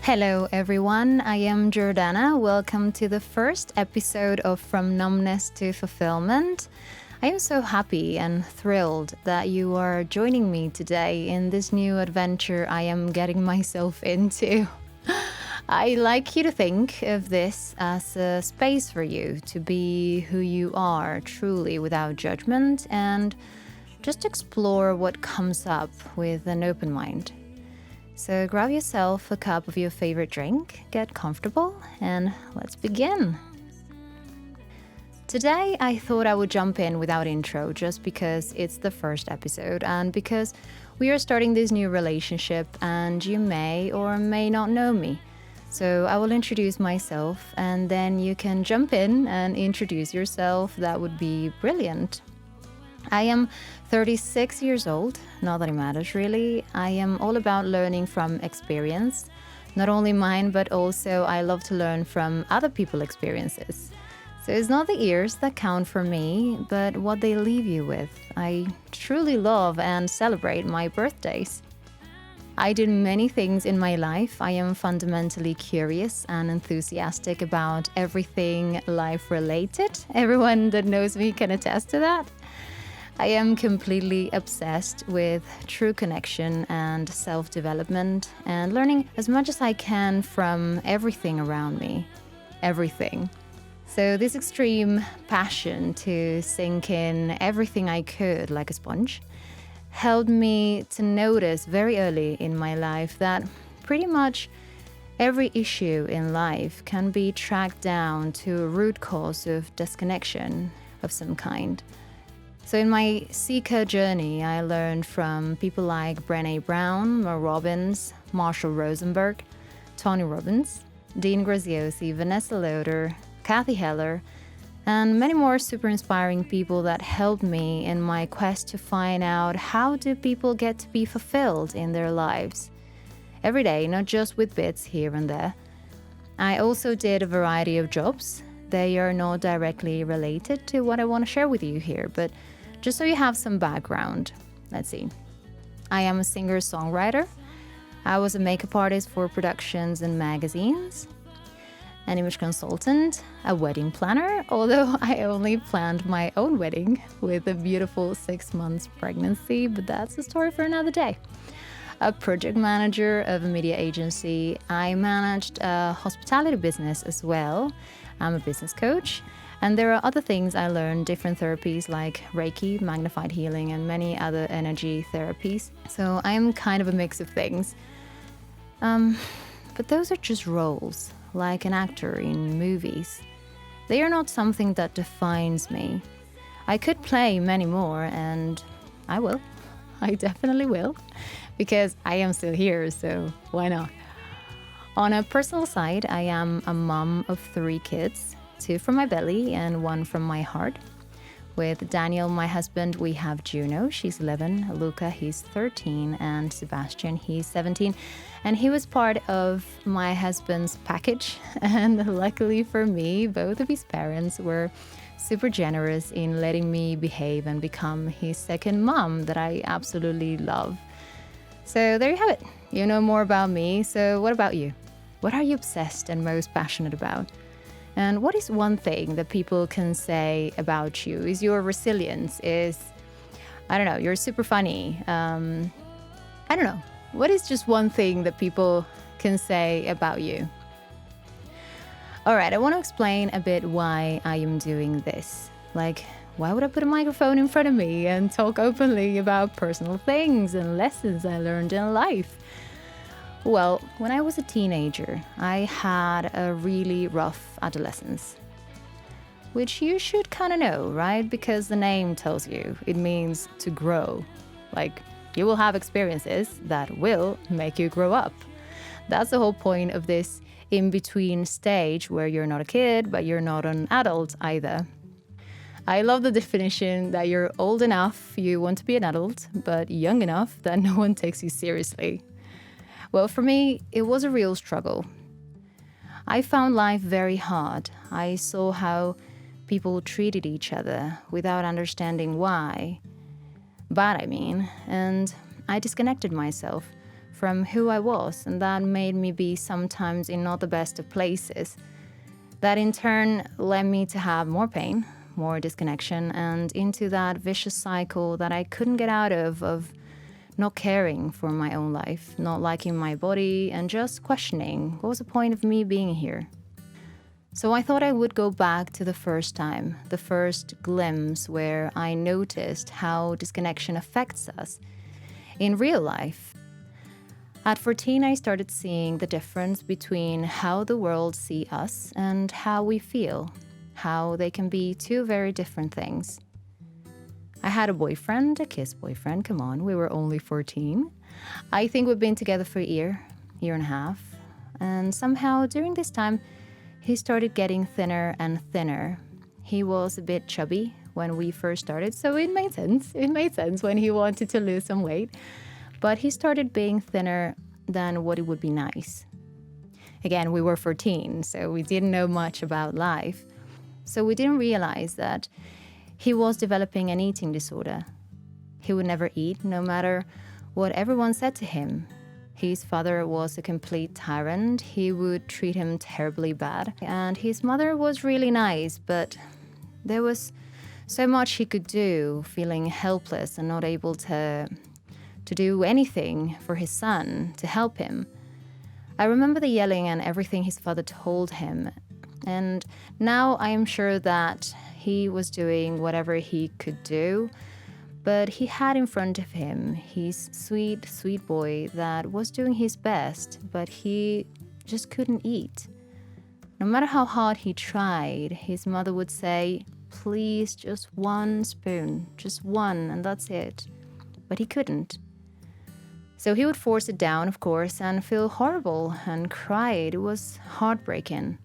Hello, everyone. I am Jordana. Welcome to the first episode of From Numbness to Fulfillment. I am so happy and thrilled that you are joining me today in this new adventure I am getting myself into. I like you to think of this as a space for you to be who you are truly without judgment and just explore what comes up with an open mind. So grab yourself a cup of your favorite drink, get comfortable, and let's begin. Today, I thought I would jump in without intro just because it's the first episode and because we are starting this new relationship and you may or may not know me. So I will introduce myself and then you can jump in and introduce yourself. That would be brilliant. I am 36 years old, not that it matters really. I am all about learning from experience, not only mine, but also I love to learn from other people's experiences. So it's not the years that count for me, but what they leave you with. I truly love and celebrate my birthdays. I did many things in my life. I am fundamentally curious and enthusiastic about everything life related. Everyone that knows me can attest to that. I am completely obsessed with true connection and self-development and learning as much as I can from everything around me. Everything. So this extreme passion to sink in everything I could like a sponge helped me to notice very early in my life that pretty much every issue in life can be tracked down to a root cause of disconnection of some kind. So in my Seeker journey, I learned from people like Brené Brown, Mel Robbins, Marshall Rosenberg, Tony Robbins, Dean Graziosi, Vanessa Loder, Kathy Heller, and many more super inspiring people that helped me in my quest to find out how do people get to be fulfilled in their lives. Every day, not just with bits here and there. I also did a variety of jobs. They are not directly related to what I want to share with you here, but just so you have some background. Let's see. I am a singer-songwriter. I was a makeup artist for productions and magazines, an image consultant, a wedding planner, although I only planned my own wedding with a beautiful 6 months pregnancy, but that's a story for another day. A project manager of a media agency. I managed a hospitality business as well. I'm a business coach. And there are other things I learned, different therapies like Reiki, magnified healing, and many other energy therapies. So I'm kind of a mix of things. But those are just roles, like an actor in movies. They are not something that defines me. I could play many more, and I will. I definitely will, because I am still here, so why not? On a personal side, I am a mom of 3 kids. 2 from my belly and 1 from my heart. With Daniel, my husband, we have Juno, she's 11, Luca, he's 13, and Sebastian, he's 17. And he was part of my husband's package. And luckily for me, both of his parents were super generous in letting me behave and become his second mom that I absolutely love. So there you have it. You know more about me. So what about you? What are you obsessed and most passionate about? And what is one thing that people can say about you? Is your resilience? I don't know, you're super funny. I don't know. What is just one thing that people can say about you? All right, I want to explain a bit why I am doing this. Like, why would I put a microphone in front of me and talk openly about personal things and lessons I learned in life? Well, when I was a teenager, I had a really rough adolescence. Which you should kind of know, right? Because the name tells you it means to grow. Like, you will have experiences that will make you grow up. That's the whole point of this in-between stage where you're not a kid, but you're not an adult either. I love the definition that you're old enough, you want to be an adult, but young enough that no one takes you seriously. Well, for me, it was a real struggle. I found life very hard. I saw how people treated each other without understanding why. Bad, I mean. And I disconnected myself from who I was, and that made me be sometimes in not the best of places. That in turn led me to have more pain, more disconnection, and into that vicious cycle that I couldn't get out of not caring for my own life, not liking my body, and just questioning what was the point of me being here. So I thought I would go back to the first time, the first glimpse where I noticed how disconnection affects us in real life. At 14, I started seeing the difference between how the world sees us and how we feel, how they can be two very different things. I had a boyfriend, a kiss boyfriend, come on, we were only 14. I think we've been together for a year and a half, and somehow during this time, he started getting thinner and thinner. He was a bit chubby when we first started, so it made sense. It made sense when he wanted to lose some weight. But he started being thinner than what it would be nice. Again, we were 14, so we didn't know much about life. So we didn't realize that he was developing an eating disorder. He would never eat, no matter what everyone said to him. His father was a complete tyrant. He would treat him terribly bad. And his mother was really nice, but there was so much he could do, feeling helpless and not able to do anything for his son, to help him. I remember the yelling and everything his father told him. And now I am sure that he was doing whatever he could do, but he had in front of him his sweet, sweet boy that was doing his best, but he just couldn't eat. No matter how hard he tried, his mother would say, please, just one spoon, just one, and that's it. But he couldn't. So he would force it down, of course, and feel horrible and cried. It was heartbreaking.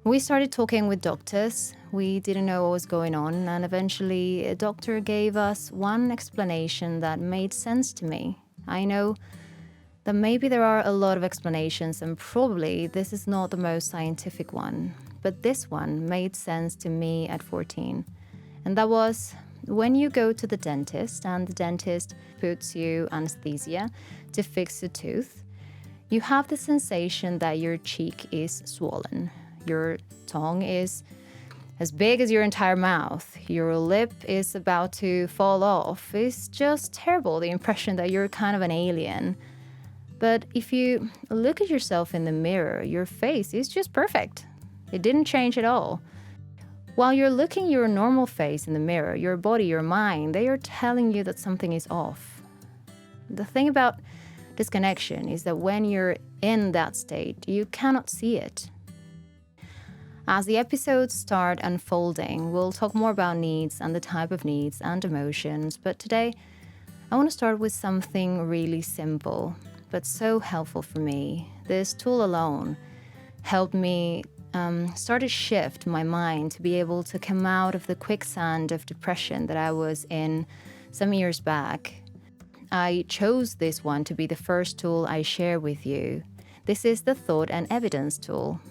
We started talking with doctors. We didn't know what was going on, and eventually a doctor gave us one explanation that made sense to me. I know that maybe there are a lot of explanations, and probably this is not the most scientific one, but this one made sense to me at 14. And that was when you go to the dentist and the dentist puts you anesthesia to fix a tooth, you have the sensation that your cheek is swollen. Your tongue is as big as your entire mouth. Your lip is about to fall off. It's just terrible, the impression that you're kind of an alien. But if you look at yourself in the mirror, your face is just perfect. It didn't change at all. While you're looking your normal face in the mirror, your body, your mind, they are telling you that something is off. The thing about disconnection is that when you're in that state, you cannot see it. As the episodes start unfolding, we'll talk more about needs and the type of needs and emotions, but today I want to start with something really simple, but so helpful for me. This tool alone helped me start to shift my mind to be able to come out of the quicksand of depression that I was in some years back. I chose this one to be the first tool I share with you. This is the Thought and Evidence tool.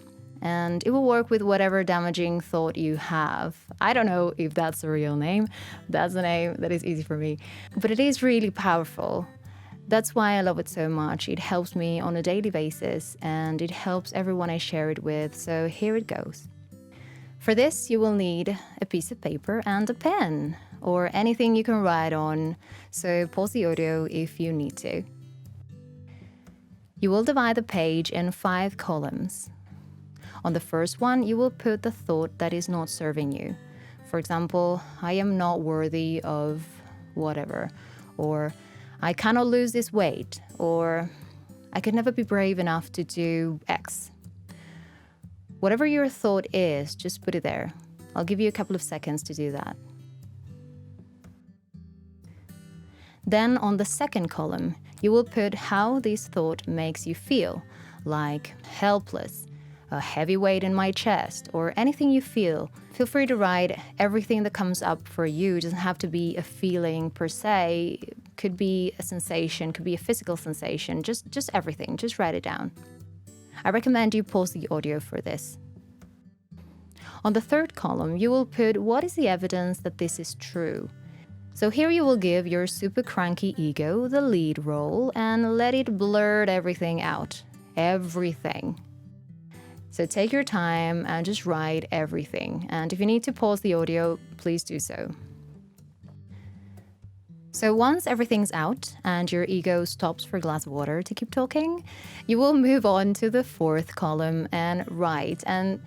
And it will work with whatever damaging thought you have. I don't know if that's a real name. That's a name that is easy for me. But it is really powerful. That's why I love it so much. It helps me on a daily basis, and it helps everyone I share it with. So here it goes. For this, you will need a piece of paper and a pen, or anything you can write on. So pause the audio if you need to. You will divide the page in 5 columns. On the first one, you will put the thought that is not serving you. For example, I am not worthy of whatever, or I cannot lose this weight, or I could never be brave enough to do X. Whatever your thought is, just put it there. I'll give you a couple of seconds to do that. Then on the second column, you will put how this thought makes you feel, like helpless, a heavy weight in my chest, or anything you feel. Feel free to write everything that comes up for you. It doesn't have to be a feeling per se. It could be a sensation, could be a physical sensation, just everything. Just write it down. I recommend you pause the audio for this. On the third column, you will put what is the evidence that this is true. So here you will give your super cranky ego the lead role and let it blurt everything out. Everything. So take your time and just write everything. And if you need to pause the audio, please do so. So once everything's out and your ego stops for a glass of water to keep talking, you will move on to the fourth column and write. And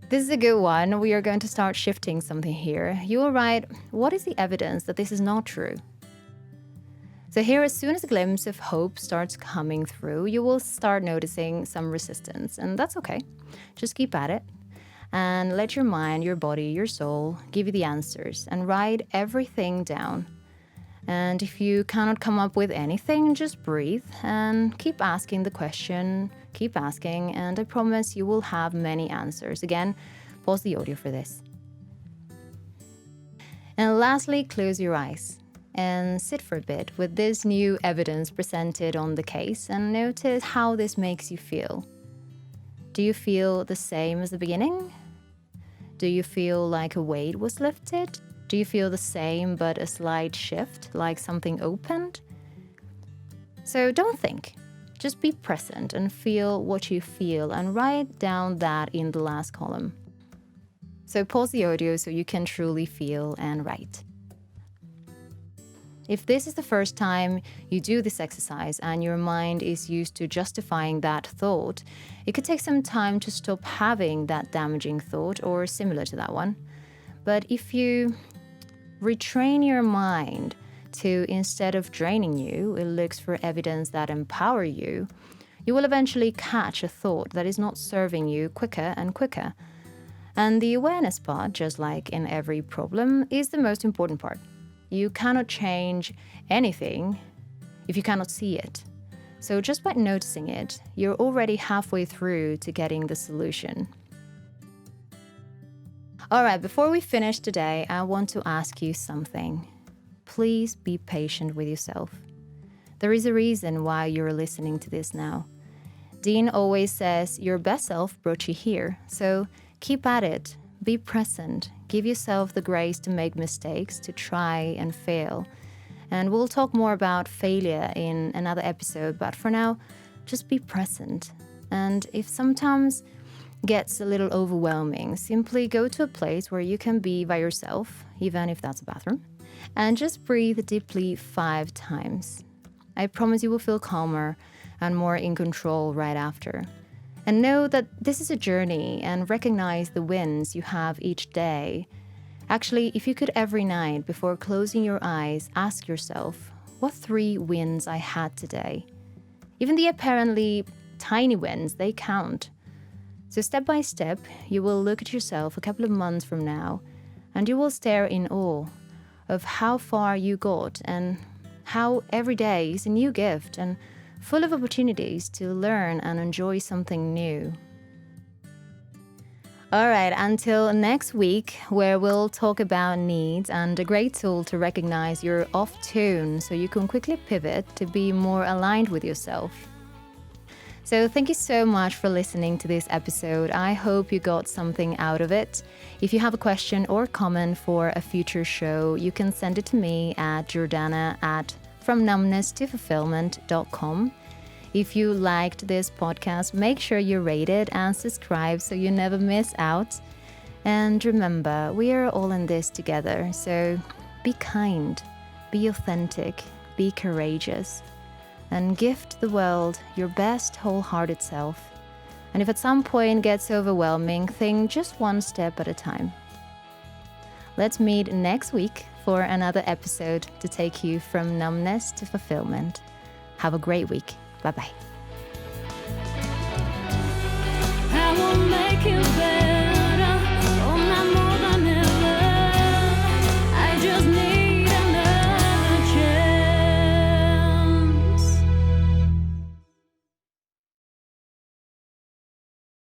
this is a good one. We are going to start shifting something here. You will write, what is the evidence that this is not true? So here, as soon as a glimpse of hope starts coming through, you will start noticing some resistance, and that's okay. Just keep at it and let your mind, your body, your soul give you the answers and write everything down. And if you cannot come up with anything, just breathe and keep asking the question, keep asking, and I promise you will have many answers. Again, pause the audio for this. And lastly, close your eyes and sit for a bit with this new evidence presented on the case and notice how this makes you feel. Do you feel the same as the beginning? Do you feel like a weight was lifted? Do you feel the same but a slight shift, like something opened? So don't think. Just be present and feel what you feel and write down that in the last column. So pause the audio so you can truly feel and write. If this is the first time you do this exercise and your mind is used to justifying that thought, it could take some time to stop having that damaging thought or similar to that one. But if you retrain your mind to, instead of draining you, it looks for evidence that empower you, you will eventually catch a thought that is not serving you quicker and quicker. And the awareness part, just like in every problem, is the most important part. You cannot change anything if you cannot see it. So just by noticing it, you're already halfway through to getting the solution. All right, before we finish today, I want to ask you something. Please be patient with yourself. There is a reason why you're listening to this now. Dean always says your best self brought you here, so keep at it. Be present. Give yourself the grace to make mistakes, to try and fail. And we'll talk more about failure in another episode, but for now, just be present. And if sometimes gets a little overwhelming, simply go to a place where you can be by yourself, even if that's a bathroom, and just breathe deeply 5 times. I promise you will feel calmer and more in control right after. And know that this is a journey and recognize the wins you have each day. Actually, if you could every night before closing your eyes, ask yourself, what 3 wins I had today? Even the apparently tiny wins, they count. So step by step, you will look at yourself a couple of months from now, and you will stare in awe of how far you got and how every day is a new gift and full of opportunities to learn and enjoy something new. All right, until next week, where we'll talk about needs and a great tool to recognize you're off tune so you can quickly pivot to be more aligned with yourself. So thank you so much for listening to this episode. I hope you got something out of it. If you have a question or comment for a future show, you can send it to me at jordana@fromnumbnesstofulfillment.com. If you liked this podcast, make sure you rate it and subscribe so you never miss out. And remember, we are all in this together, so be kind, be authentic, be courageous, and gift the world your best wholehearted self. And if at some point gets overwhelming, think just one step at a time. Let's meet next week for another episode to take you from numbness to fulfillment. Have a great week. Bye-bye. I will make you better.